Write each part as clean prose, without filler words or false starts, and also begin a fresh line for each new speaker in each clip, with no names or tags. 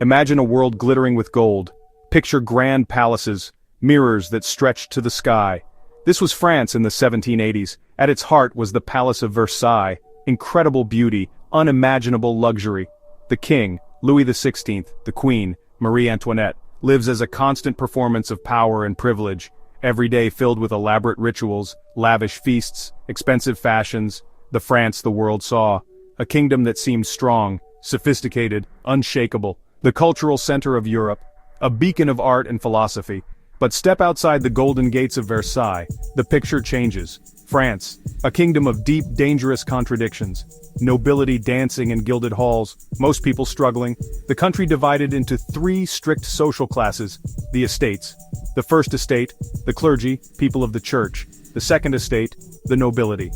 Imagine a world glittering with gold. Picture grand palaces, mirrors that stretched to the sky. This was France in the 1780s. At its heart was the Palace of Versailles, incredible beauty, unimaginable luxury. The king, Louis XVI, the queen, Marie Antoinette, lives as a constant performance of power and privilege, every day filled with elaborate rituals, lavish feasts, expensive fashions, the France the world saw. A kingdom that seemed strong, sophisticated, unshakable, the cultural center of Europe, a beacon of art and philosophy. But step outside the golden gates of Versailles, the picture changes. France, a kingdom of deep, dangerous contradictions. Nobility dancing in gilded halls, most people struggling. The country divided into three strict social classes: the estates. The first estate, the clergy, people of the church. The second estate, the nobility.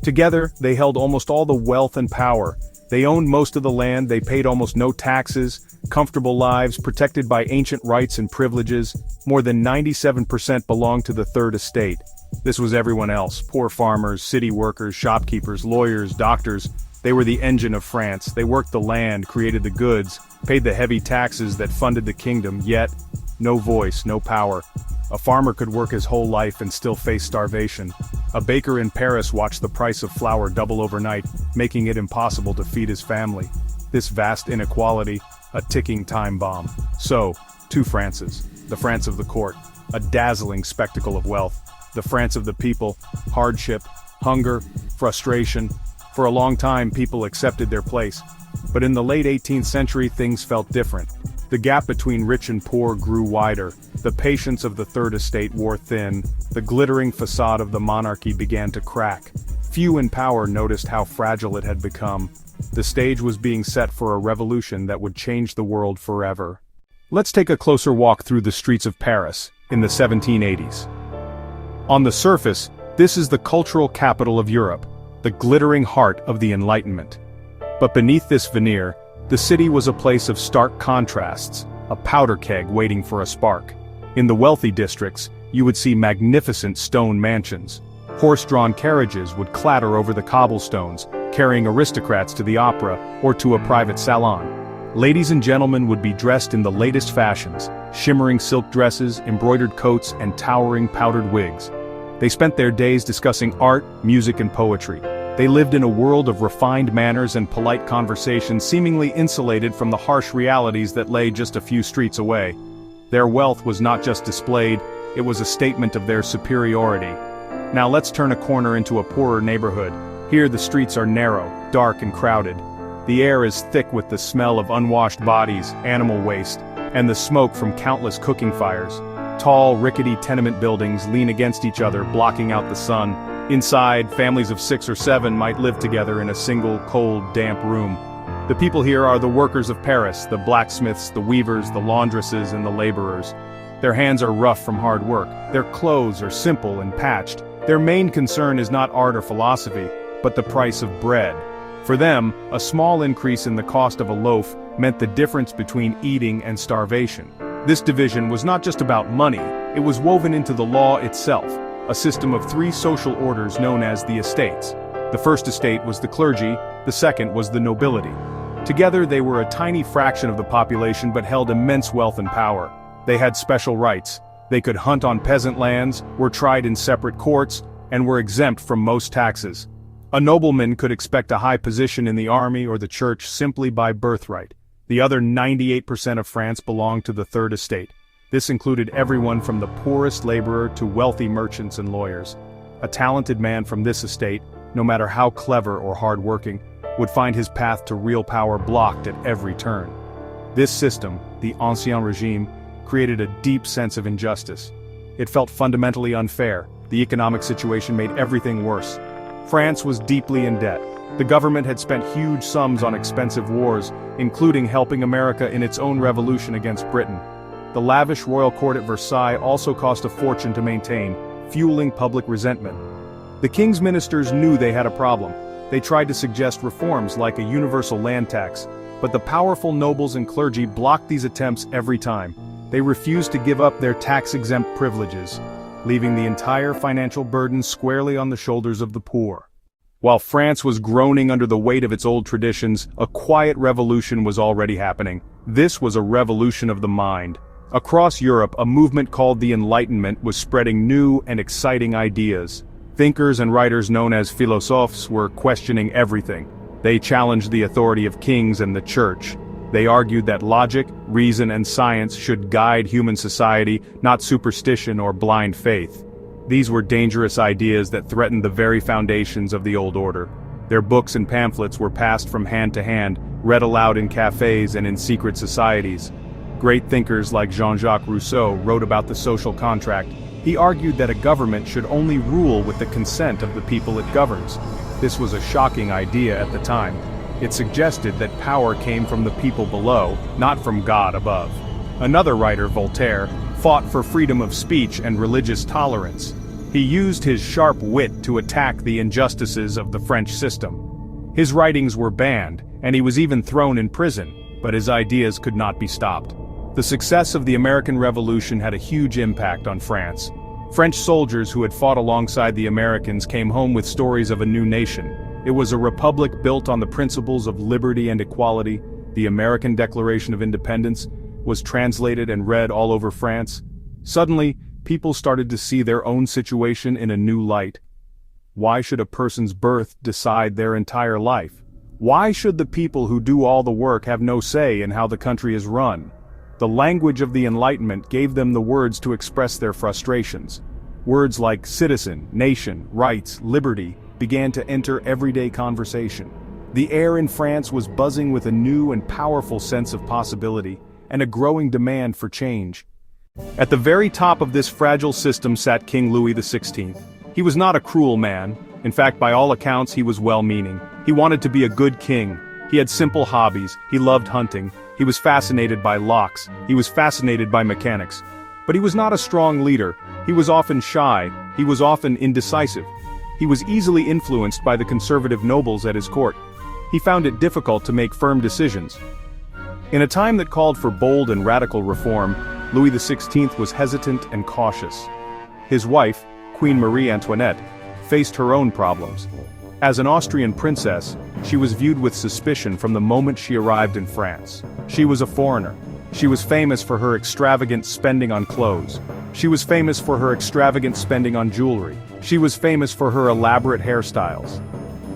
Together, they held almost all the wealth and power. They owned most of the land, they paid almost no taxes, comfortable lives protected by ancient rights and privileges. More than 97% belonged to the third estate. This was everyone else: poor farmers, city workers, shopkeepers, lawyers, doctors. They were the engine of France. They worked the land, created the goods, paid the heavy taxes that funded the kingdom, yet no voice, no power. A farmer could work his whole life and still face starvation. A baker in Paris watched the price of flour double overnight, making it impossible to feed his family. This vast inequality, a ticking time bomb. So, two Frances. The France of the court, a dazzling spectacle of wealth. The France of the people, hardship, hunger, frustration. For a long time, people accepted their place. But in the late 18th century, things felt different. The gap between rich and poor grew wider. The patience of the third estate wore thin. The glittering facade of the monarchy began to crack. Few in power noticed how fragile it had become. The stage was being set for a revolution that would change the world forever. Let's take a closer walk through the streets of Paris in the 1780s. On the surface, this is the cultural capital of Europe, the glittering heart of the Enlightenment. But beneath this veneer, the city was a place of stark contrasts, a powder keg waiting for a spark. In the wealthy districts, you would see magnificent stone mansions. Horse-drawn carriages would clatter over the cobblestones, carrying aristocrats to the opera or to a private salon. Ladies and gentlemen would be dressed in the latest fashions, shimmering silk dresses, embroidered coats, and towering powdered wigs. They spent their days discussing art, music, and poetry. They lived in a world of refined manners and polite conversation, seemingly insulated from the harsh realities that lay just a few streets away. Their wealth was not just displayed, it was a statement of their superiority. Now let's turn a corner into a poorer neighborhood. Here the streets are narrow, dark, and crowded. The air is thick with the smell of unwashed bodies, animal waste, and the smoke from countless cooking fires. Tall, rickety tenement buildings lean against each other, blocking out the sun. Inside, families of 6 or 7 might live together in a single, cold, damp room. The people here are the workers of Paris, the blacksmiths, the weavers, the laundresses, and the laborers. Their hands are rough from hard work. Their clothes are simple and patched. Their main concern is not art or philosophy, but the price of bread. For them, a small increase in the cost of a loaf meant the difference between eating and starvation. This division was not just about money, it was woven into the law itself, a system of 3 social orders known as the estates. The first estate was the clergy, the second was the nobility. Together they were a tiny fraction of the population but held immense wealth and power. They had special rights. They could hunt on peasant lands, were tried in separate courts, and were exempt from most taxes. A nobleman could expect a high position in the army or the church simply by birthright. The other 98% of France belonged to the third estate. This included everyone from the poorest laborer to wealthy merchants and lawyers. A talented man from this estate, no matter how clever or hard-working, would find his path to real power blocked at every turn. This system, the Ancien Regime, created a deep sense of injustice. It felt fundamentally unfair. The economic situation made everything worse. France was deeply in debt. The government had spent huge sums on expensive wars, including helping America in its own revolution against Britain. The lavish royal court at Versailles also cost a fortune to maintain, fueling public resentment. The king's ministers knew they had a problem. They tried to suggest reforms like a universal land tax, but the powerful nobles and clergy blocked these attempts every time. They refused to give up their tax-exempt privileges, leaving the entire financial burden squarely on the shoulders of the poor. While France was groaning under the weight of its old traditions, a quiet revolution was already happening. This was a revolution of the mind. Across Europe, a movement called the Enlightenment was spreading new and exciting ideas. Thinkers and writers known as philosophes were questioning everything. They challenged the authority of kings and the church. They argued that logic, reason, and science should guide human society, not superstition or blind faith. These were dangerous ideas that threatened the very foundations of the old order. Their books and pamphlets were passed from hand to hand, read aloud in cafes and in secret societies. Great thinkers like Jean-Jacques Rousseau wrote about the social contract. He argued that a government should only rule with the consent of the people it governs. This was a shocking idea at the time. It suggested that power came from the people below, not from God above. Another writer, Voltaire, fought for freedom of speech and religious tolerance. He used his sharp wit to attack the injustices of the French system. His writings were banned, and he was even thrown in prison, but his ideas could not be stopped. The success of the American Revolution had a huge impact on France. French soldiers who had fought alongside the Americans came home with stories of a new nation. It was a republic built on the principles of liberty and equality. The American Declaration of Independence was translated and read all over France. Suddenly, people started to see their own situation in a new light. Why should a person's birth decide their entire life? Why should the people who do all the work have no say in how the country is run? The language of the Enlightenment gave them the words to express their frustrations. Words like citizen, nation, rights, liberty began to enter everyday conversation. The air in France was buzzing with a new and powerful sense of possibility, and a growing demand for change. At the very top of this fragile system sat King Louis XVI. He was not a cruel man. In fact, by all accounts, he was well-meaning. He wanted to be a good king. He had simple hobbies. He loved hunting. He was fascinated by locks. He was fascinated by mechanics. But he was not a strong leader. He was often shy. He was often indecisive. He was easily influenced by the conservative nobles at his court. He found it difficult to make firm decisions. In a time that called for bold and radical reform, Louis XVI was hesitant and cautious. His wife, Queen Marie Antoinette, faced her own problems. As an Austrian princess, she was viewed with suspicion from the moment she arrived in France. She was a foreigner. She was famous for her extravagant spending on clothes. She was famous for her extravagant spending on jewelry. She was famous for her elaborate hairstyles.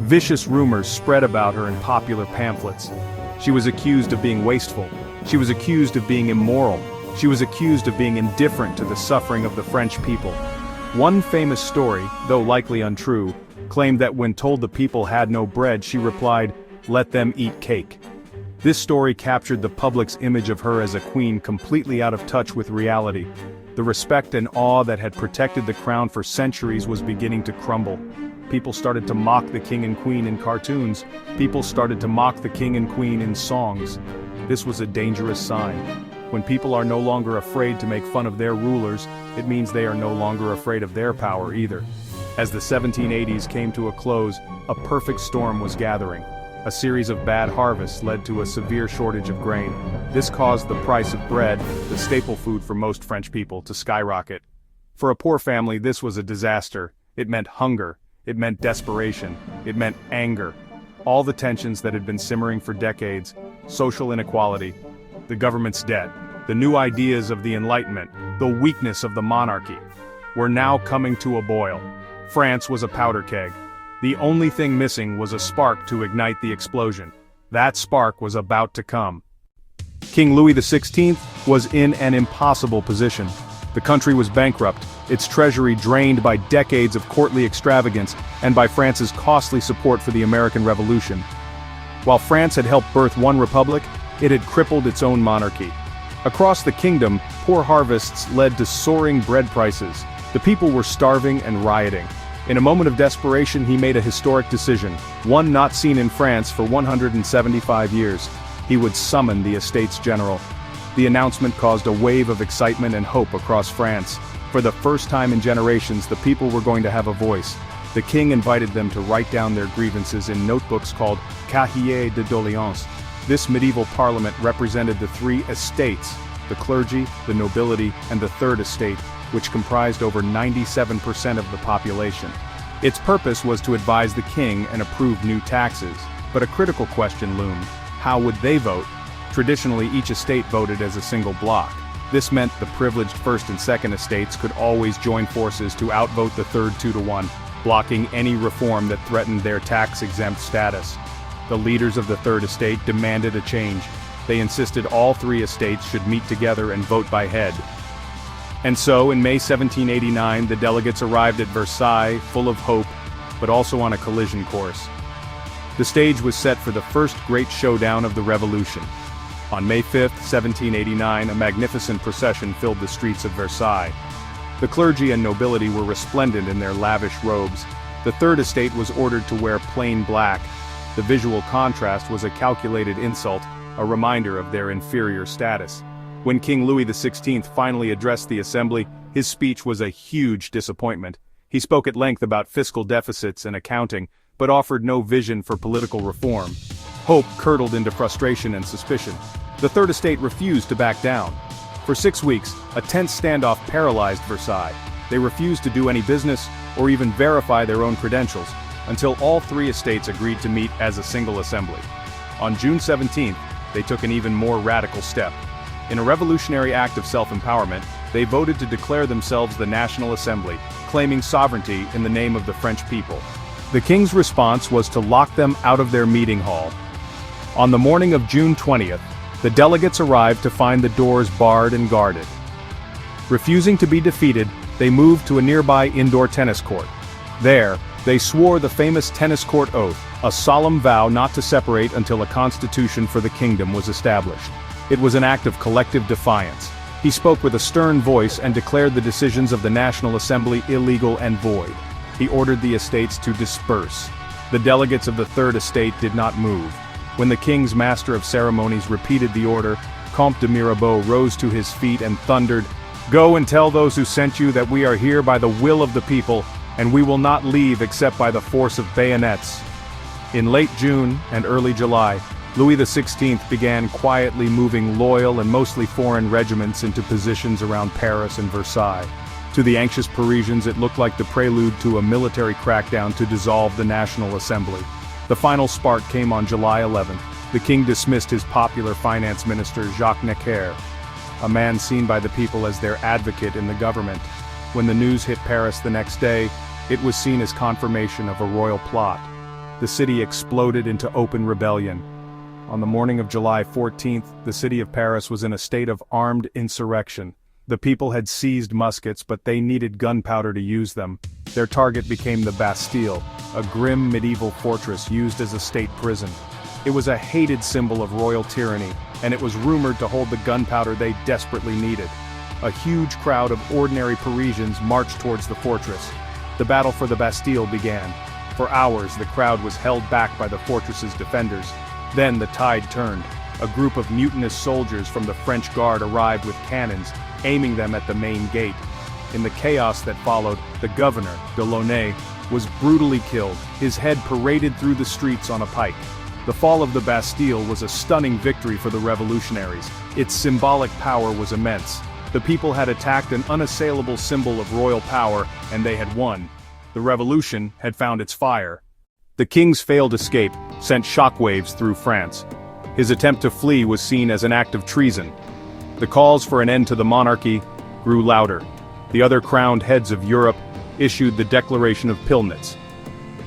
Vicious rumors spread about her in popular pamphlets. She was accused of being wasteful. She was accused of being immoral. She was accused of being indifferent to the suffering of the French people. One famous story, though likely untrue, claimed that when told the people had no bread, she replied, "Let them eat cake." This story captured the public's image of her as a queen completely out of touch with reality. The respect and awe that had protected the crown for centuries was beginning to crumble. People started to mock the king and queen in cartoons. People started to mock the king and queen in songs. This was a dangerous sign. When people are no longer afraid to make fun of their rulers, it means they are no longer afraid of their power either. As the 1780s came to a close, a perfect storm was gathering. A series of bad harvests led to a severe shortage of grain. This caused the price of bread, the staple food for most French people, to skyrocket. For a poor family, this was a disaster. It meant hunger. It meant desperation. It meant anger. All the tensions that had been simmering for decades, social inequality, the government's debt, the new ideas of the Enlightenment, the weakness of the monarchy, were now coming to a boil. France was a powder keg. The only thing missing was a spark to ignite the explosion. That spark was about to come. King Louis XVI was in an impossible position. The country was bankrupt, its treasury drained by decades of courtly extravagance and by France's costly support for the American Revolution. While France had helped birth one republic, it had crippled its own monarchy. Across the kingdom, poor harvests led to soaring bread prices. The people were starving and rioting. In a moment of desperation, he made a historic decision, one not seen in France for 175 years. He would summon the Estates General. The announcement caused a wave of excitement and hope across France. For the first time in generations, the people were going to have a voice. The king invited them to write down their grievances in notebooks called Cahiers de doléances. This medieval parliament represented the three estates, the clergy, the nobility, and the third estate, which comprised over 97% of the population. Its purpose was to advise the king and approve new taxes, but a critical question loomed: how would they vote? Traditionally, each estate voted as a single bloc. This meant the privileged first and second estates could always join forces to outvote the third 2-1, blocking any reform that threatened their tax-exempt status. The leaders of the third estate demanded a change. They insisted all three estates should meet together and vote by head. And so, in May 1789, the delegates arrived at Versailles, full of hope, but also on a collision course. The stage was set for the first great showdown of the Revolution. On May 5, 1789, a magnificent procession filled the streets of Versailles. The clergy and nobility were resplendent in their lavish robes. The third estate was ordered to wear plain black. The visual contrast was a calculated insult, a reminder of their inferior status. When King Louis XVI finally addressed the assembly, his speech was a huge disappointment. He spoke at length about fiscal deficits and accounting, but offered no vision for political reform. Hope curdled into frustration and suspicion. The Third Estate refused to back down. For 6 weeks, a tense standoff paralyzed Versailles. They refused to do any business, or even verify their own credentials, until all three estates agreed to meet as a single assembly. On June 17, they took an even more radical step. In a revolutionary act of self-empowerment, they voted to declare themselves the National Assembly, claiming sovereignty in the name of the French people. The king's response was to lock them out of their meeting hall. On the morning of June 20th, the delegates arrived to find the doors barred and guarded. Refusing to be defeated, they moved to a nearby indoor tennis court. There, they swore the famous tennis court oath, a solemn vow not to separate until a constitution for the kingdom was established. It was an act of collective defiance. He spoke with a stern voice and declared the decisions of the National Assembly illegal and void. He ordered the estates to disperse. The delegates of the Third Estate did not move. When the king's master of ceremonies repeated the order, Comte de Mirabeau rose to his feet and thundered, "Go and tell those who sent you that we are here by the will of the people, and we will not leave except by the force of bayonets." In late June and early July, Louis XVI began quietly moving loyal and mostly foreign regiments into positions around Paris and Versailles. To the anxious Parisians, it looked like the prelude to a military crackdown to dissolve the National Assembly. The final spark came on July 11th. The king dismissed his popular finance minister Jacques Necker, a man seen by the people as their advocate in the government. When the news hit Paris the next day, it was seen as confirmation of a royal plot. The city exploded into open rebellion. On the morning of July 14th, the city of Paris was in a state of armed insurrection. The people had seized muskets, but they needed gunpowder to use them. Their target became the Bastille, a grim medieval fortress used as a state prison. It was a hated symbol of royal tyranny, and it was rumored to hold the gunpowder they desperately needed. A huge crowd of ordinary Parisians marched towards the fortress. The battle for the Bastille began. For hours, the crowd was held back by the fortress's defenders. Then the tide turned. A group of mutinous soldiers from the French Guard arrived with cannons, aiming them at the main gate. In the chaos that followed, the governor, Delaunay, was brutally killed, his head paraded through the streets on a pike. The fall of the Bastille was a stunning victory for the revolutionaries. Its symbolic power was immense. The people had attacked an unassailable symbol of royal power, and they had won. The revolution had found its fire. The king's failed escape sent shockwaves through France. His attempt to flee was seen as an act of treason. The calls for an end to the monarchy grew louder. The other crowned heads of Europe issued the Declaration of Pillnitz.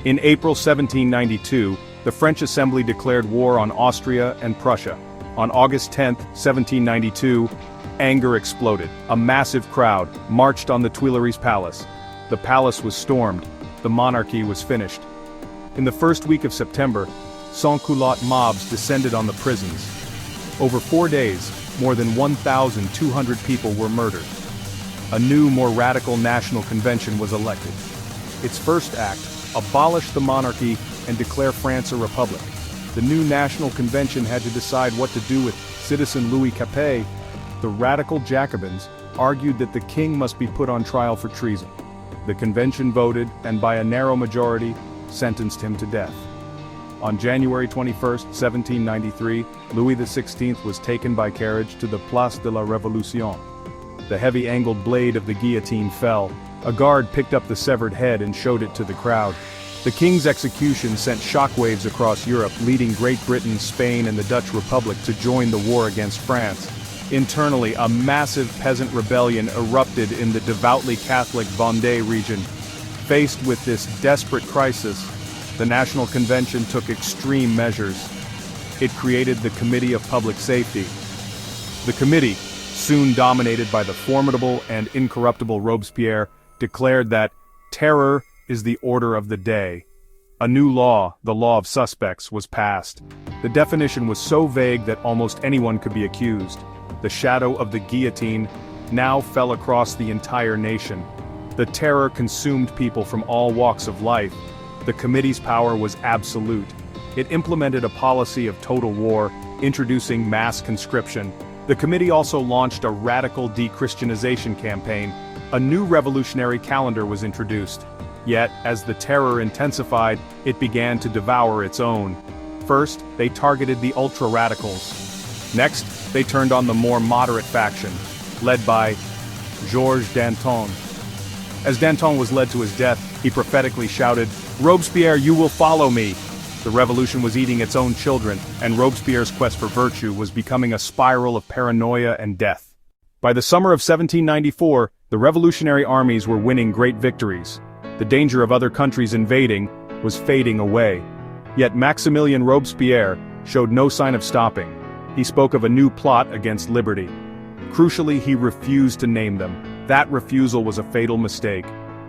In April 1792, the French Assembly declared war on Austria and Prussia. On August 10, 1792, anger exploded. A massive crowd marched on the Tuileries Palace. The palace was stormed. The monarchy was finished. In the first week of September, sans-culotte mobs descended on the prisons. Over 4 days, more than 1,200 people were murdered. A new, more radical national convention was elected. Its first act, abolish the monarchy and declare France a republic. The new national convention had to decide what to do with citizen Louis Capet. The radical Jacobins argued that the king must be put on trial for treason. The convention voted, and by a narrow majority, sentenced him to death. On January 21, 1793, Louis XVI was taken by carriage to the Place de la Révolution. The heavy angled blade of the guillotine fell. A guard picked up the severed head and showed it to the crowd. The king's execution sent shockwaves across Europe, leading Great Britain, Spain, and the Dutch Republic to join the war against France. Internally, a massive peasant rebellion erupted in the devoutly Catholic Vendée region. Faced with this desperate crisis, the National Convention took extreme measures. It created the Committee of Public Safety. The committee, soon dominated by the formidable and incorruptible Robespierre, declared that terror is the order of the day. A new law, the law of suspects, was passed. The definition was so vague that almost anyone could be accused. The shadow of the guillotine now fell across the entire nation. The terror consumed people from all walks of life. The committee's power was absolute. It implemented a policy of total war, introducing mass conscription. The committee also launched a radical de-Christianization campaign. A new revolutionary calendar was introduced. Yet, as the terror intensified, it began to devour its own. First, they targeted the ultra-radicals. Next, they turned on the more moderate faction, led by Georges Danton. As Danton was led to his death, he prophetically shouted, "Robespierre, you will follow me!" The revolution was eating its own children, and Robespierre's quest for virtue was becoming a spiral of paranoia and death. By the summer of 1794, the revolutionary armies were winning great victories. The danger of other countries invading was fading away. Yet Maximilien Robespierre showed no sign of stopping. He spoke of a new plot against liberty. Crucially, he refused to name them. That refusal was a fatal mistake.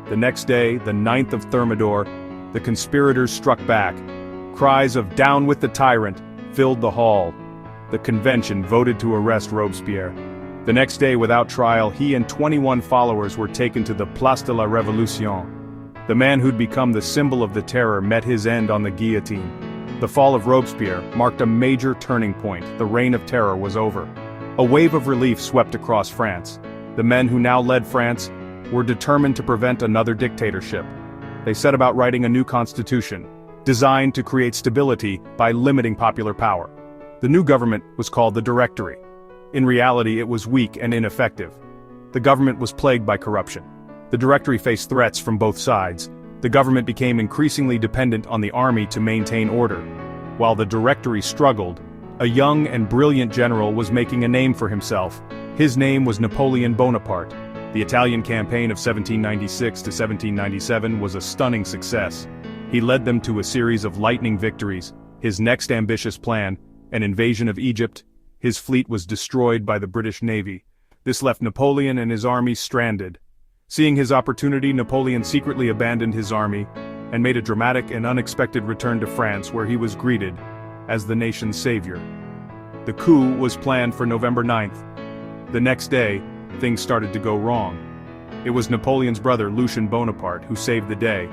The next day, the 9th of Thermidor, the conspirators struck back. Cries of "Down with the tyrant" filled the hall. The convention voted to arrest Robespierre. The next day, without trial, he and 21 followers were taken to the Place de la Révolution. The man who'd become the symbol of the terror met his end on the guillotine. The fall of Robespierre marked a major turning point. The reign of terror was over. A wave of relief swept across France. The men who now led France were determined to prevent another dictatorship. They set about writing a new constitution, designed to create stability by limiting popular power. The new government was called the Directory. In reality, it was weak and ineffective. The government was plagued by corruption. The Directory faced threats from both sides. The government became increasingly dependent on the army to maintain order. While the Directory struggled, a young and brilliant general was making a name for himself. His name was Napoleon Bonaparte. The Italian campaign of 1796 to 1797 was a stunning success. He led them to a series of lightning victories. His next ambitious plan, an invasion of Egypt, his fleet was destroyed by the British Navy. This left Napoleon and his army stranded. Seeing his opportunity, Napoleon secretly abandoned his army and made a dramatic and unexpected return to France, where he was greeted as the nation's savior. The coup was planned for November 9th. The next day, things started to go wrong. It was Napoleon's brother, Lucien Bonaparte, who saved the day.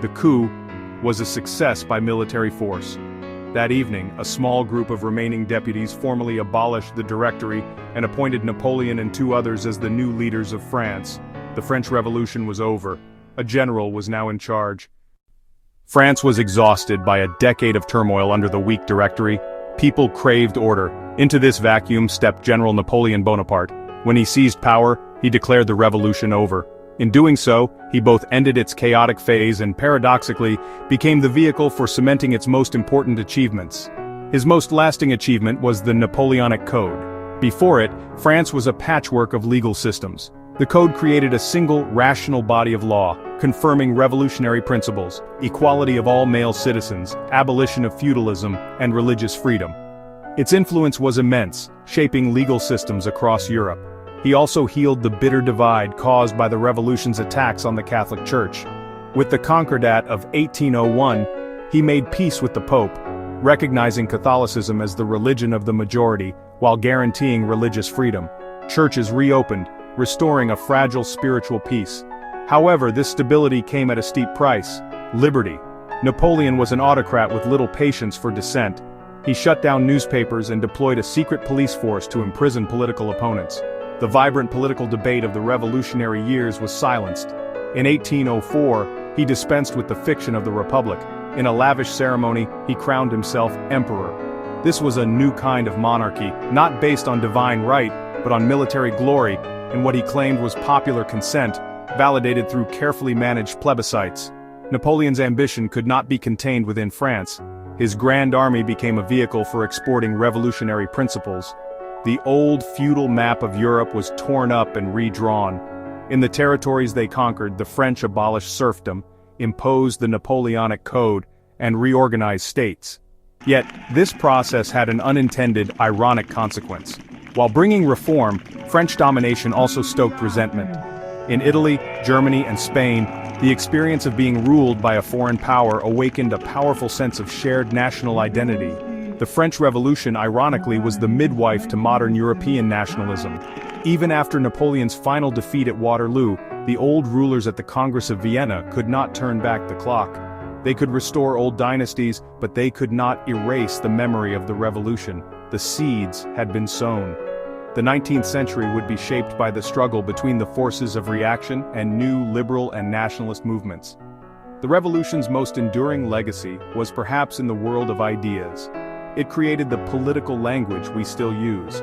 The coup was a success by military force. That evening, a small group of remaining deputies formally abolished the Directory and appointed Napoleon and 2 others as the new leaders of France. The French Revolution was over. A general was now in charge. France was exhausted by a decade of turmoil under the weak Directory. People craved order. Into this vacuum stepped General Napoleon Bonaparte. When he seized power, he declared the revolution over. In doing so, he both ended its chaotic phase and, paradoxically, became the vehicle for cementing its most important achievements. His most lasting achievement was the Napoleonic Code. Before it, France was a patchwork of legal systems. The code created a single, rational body of law, confirming revolutionary principles: equality of all male citizens, abolition of feudalism, and religious freedom. Its influence was immense, shaping legal systems across Europe. He also healed the bitter divide caused by the Revolution's attacks on the Catholic Church. With the Concordat of 1801, he made peace with the Pope, recognizing Catholicism as the religion of the majority while guaranteeing religious freedom. Churches reopened, restoring a fragile spiritual peace. However, this stability came at a steep price: liberty. Napoleon was an autocrat with little patience for dissent. He shut down newspapers and deployed a secret police force to imprison political opponents. The vibrant political debate of the revolutionary years was silenced. In 1804, he dispensed with the fiction of the Republic. In a lavish ceremony, he crowned himself emperor. This was a new kind of monarchy, not based on divine right, but on military glory, and what he claimed was popular consent, validated through carefully managed plebiscites. Napoleon's ambition could not be contained within France. His grand army became a vehicle for exporting revolutionary principles. The old feudal map of Europe was torn up and redrawn. In the territories they conquered, the French abolished serfdom, imposed the Napoleonic Code, and reorganized states. Yet, this process had an unintended, ironic consequence. While bringing reform, French domination also stoked resentment. In Italy, Germany, and Spain, the experience of being ruled by a foreign power awakened a powerful sense of shared national identity. The French Revolution, ironically, was the midwife to modern European nationalism. Even after Napoleon's final defeat at Waterloo, the old rulers at the Congress of Vienna could not turn back the clock. They could restore old dynasties, but they could not erase the memory of the revolution. The seeds had been sown. The 19th century would be shaped by the struggle between the forces of reaction and new liberal and nationalist movements. The revolution's most enduring legacy was perhaps in the world of ideas. It created the political language we still use.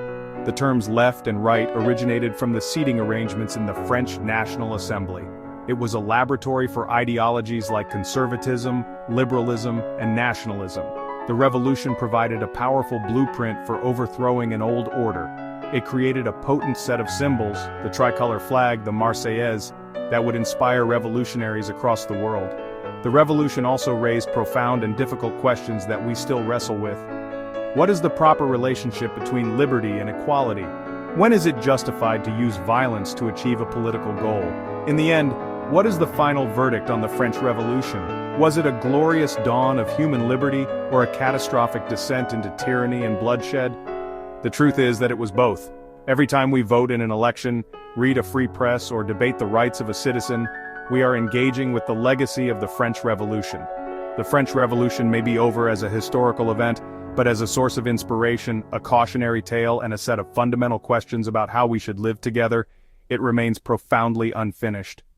The terms left and right originated from the seating arrangements in the French National Assembly. It was a laboratory for ideologies like conservatism, liberalism, and nationalism. The revolution provided a powerful blueprint for overthrowing an old order. It created a potent set of symbols, the tricolor flag, the Marseillaise, that would inspire revolutionaries across the world. The revolution also raised profound and difficult questions that we still wrestle with. What is the proper relationship between liberty and equality? When is it justified to use violence to achieve a political goal? In the end, what is the final verdict on the French Revolution? Was it a glorious dawn of human liberty or a catastrophic descent into tyranny and bloodshed? The truth is that it was both. Every time we vote in an election, read a free press, or debate the rights of a citizen, we are engaging with the legacy of the French Revolution. The French Revolution may be over as a historical event, but as a source of inspiration, a cautionary tale, and a set of fundamental questions about how we should live together, it remains profoundly unfinished.